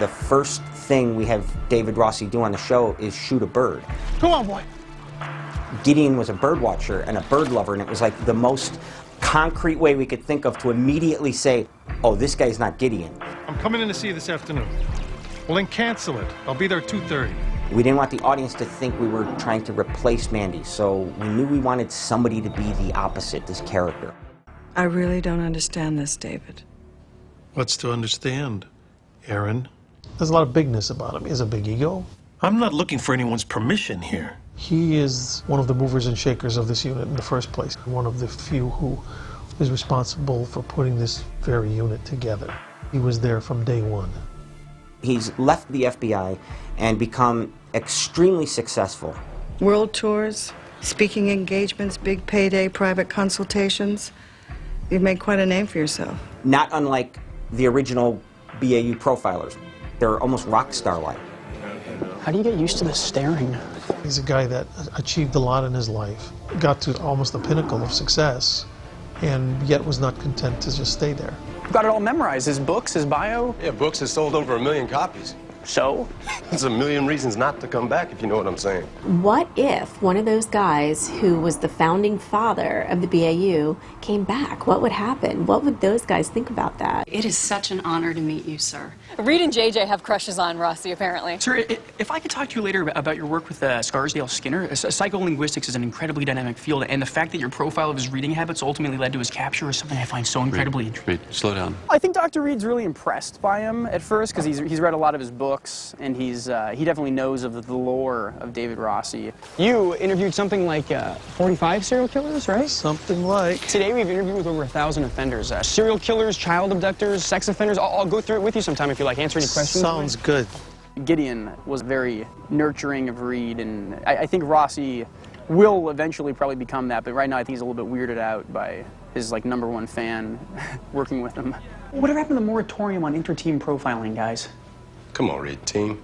The first thing we have David Rossi do on the show is shoot a bird. Come on, boy. Gideon was a bird watcher and a bird lover, and it was like the most concrete way we could think of to immediately say, oh, this guy's not Gideon. I'm coming in to see you this afternoon. Well, then cancel it. I'll be there at 2:30. We didn't want the audience to think we were trying to replace Mandy, so we knew we wanted somebody to be the opposite, this character. I really don't understand this, David. What's to understand, Aaron? There's a lot of bigness about him. He has a big ego. I'm not looking for anyone's permission here. He is one of the movers and shakers of this unit in the first place. One of the few who is responsible for putting this very unit together. He was there from day one. He's left the FBI and become extremely successful. World tours, speaking engagements, big payday private consultations. You've made quite a name for yourself. Not unlike the original BAU profilers. They're almost rock star-like. How do you get used to the staring? He's a guy that achieved a lot in his life, got to almost the pinnacle of success, and yet was not content to just stay there. You've got it all memorized. His books, his bio. Yeah, books have sold over 1 million copies. So? There's 1 million reasons not to come back, if you know what I'm saying. What if one of those guys who was the founding father of the BAU came back? What would happen? What would those guys think about that? It is such an honor to meet you, sir. Reed and JJ have crushes on Rossi, apparently. Sir, if I could talk to you later about your work with Scarsdale Skinner, psycholinguistics is an incredibly dynamic field, and the fact that your profile of his reading habits ultimately led to his capture is something I find so incredibly interesting. Reed, slow down. I think Dr. Reed's really impressed by him at first because he's read a lot of his books, and he definitely knows of the lore of David Rossi. You interviewed something like 45 serial killers, right? Something like. Today we've interviewed with over 1,000 offenders. Serial killers, child abductors, sex offenders. I'll go through it with you sometime if you like. Answer any questions. Sounds good. Gideon was very nurturing of Reed, and I think Rossi will eventually probably become that, but right now I think he's a little bit weirded out by his #1 fan working with him. Whatever happened to the moratorium on inter-team profiling, guys? Come on, Reed, team.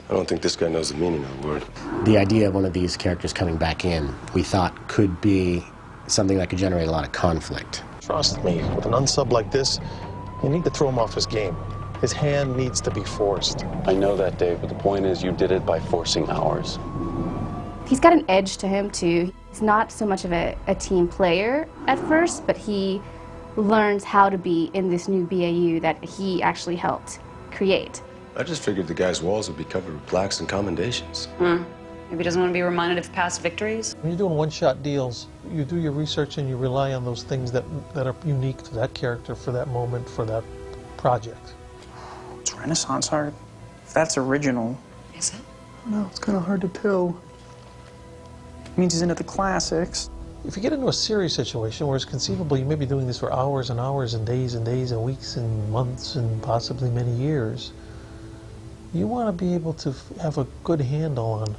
I don't think this guy knows the meaning of the word. The idea of one of these characters coming back in, we thought could be something that could generate a lot of conflict. Trust me, with an unsub like this, you need to throw him off his game. His hand needs to be forced. I know that, Dave, but the point is you did it by forcing ours. He's got an edge to him, too. He's not so much of a team player at first, but he learns how to be in this new BAU that he actually helped create. I just figured the guy's walls would be covered with plaques and commendations. Maybe he doesn't want to be reminded of past victories. When you're doing one-shot deals, you do your research and you rely on those things that are unique to that character for that moment, for that project. It's Renaissance art. If that's original. Is it? No, it's kind of hard to tell. It means he's into the classics. If you get into a serious situation where it's conceivable you may be doing this for hours and hours and days and weeks and months and possibly many years, you want to be able to have a good handle on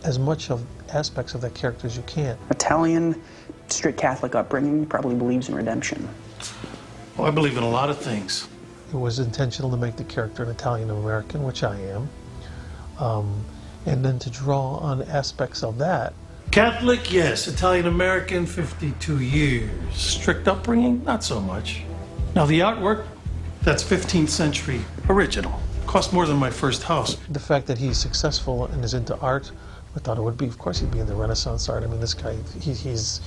as much of aspects of that character as you can. Italian, strict Catholic upbringing, probably believes in redemption. Well, I believe in a lot of things. It was intentional to make the character an Italian-American, which I am, and then to draw on aspects of that. Catholic, yes. Italian-American, 52 years. Strict upbringing, not so much. Now, the artwork, that's 15th century original. Cost more than my first house. The fact that he's successful and is into art, I thought it would be, of course he'd be into Renaissance art. I mean, this guy, he's,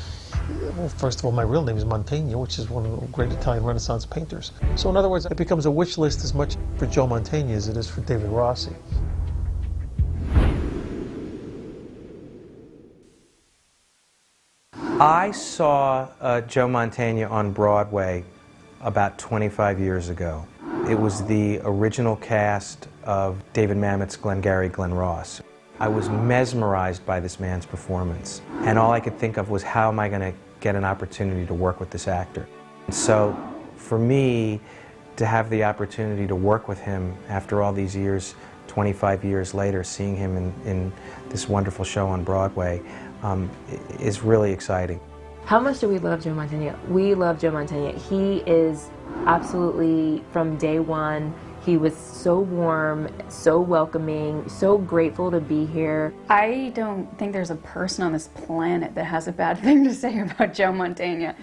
well, first of all, my real name is Mantegna, which is one of the great Italian Renaissance painters. So in other words, it becomes a wish list as much for Joe Mantegna as it is for David Rossi. I saw Joe Mantegna on Broadway about 25 years ago. It was the original cast of David Mamet's Glengarry Glen Ross. I was mesmerized by this man's performance, and all I could think of was how am I going to get an opportunity to work with this actor. And so for me to have the opportunity to work with him after all these years, 25 years later, seeing him in this wonderful show on Broadway is really exciting. How much do we love Joe Mantegna? We love Joe Mantegna. He is absolutely, from day one, he was so warm, so welcoming, so grateful to be here. I don't think there's a person on this planet that has a bad thing to say about Joe Mantegna.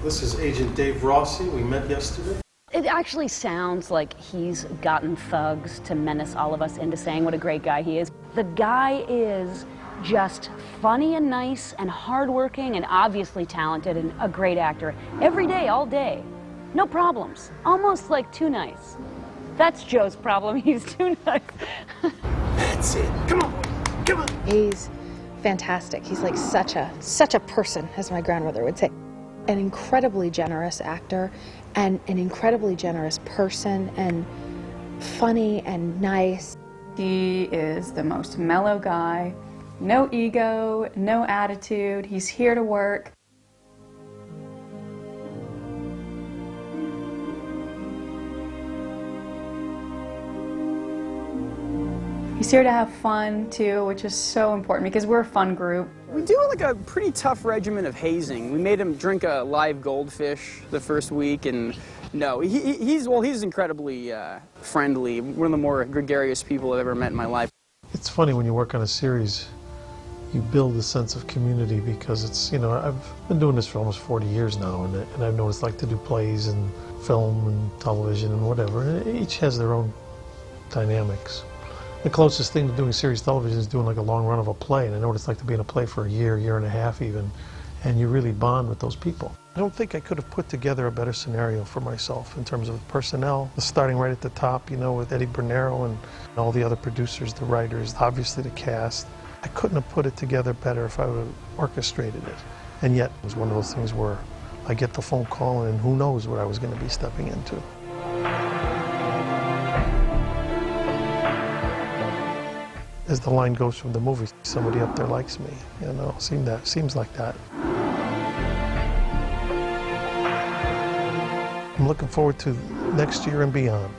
This is Agent Dave Rossi. We met yesterday. It actually sounds like he's gotten thugs to menace all of us into saying what a great guy he is. The guy is just funny and nice and hardworking and obviously talented and a great actor. Every day, all day. No problems. Almost like too nice. That's Joe's problem. He's too nice. That's it. Come on, come on. He's fantastic. He's like such a person, as my grandmother would say. An incredibly generous actor and an incredibly generous person and funny and nice. He is the most mellow guy. No ego, no attitude. He's here to work. He's here to have fun too, which is so important because we're a fun group. We do like a pretty tough regimen of hazing. We made him drink a live goldfish the first week, and no, he's incredibly friendly. One of the more gregarious people I've ever met in my life. It's funny when you work on a series, you build a sense of community because it's, you know, I've been doing this for almost 40 years now, and I've known what it's like to do plays and film and television and whatever, and each has their own dynamics. The closest thing to doing series television is doing like a long run of a play, and I know what it's like to be in a play for a year and a half even, and you really bond with those people. I don't think I could have put together a better scenario for myself in terms of personnel, starting right at the top, you know, with Eddie Bernero and all the other producers, the writers, obviously the cast. I couldn't have put it together better if I would have orchestrated it. And yet, it was one of those things where I get the phone call and who knows what I was going to be stepping into. As the line goes from the movie, somebody up there likes me, you know, seems like that. I'm looking forward to next year and beyond.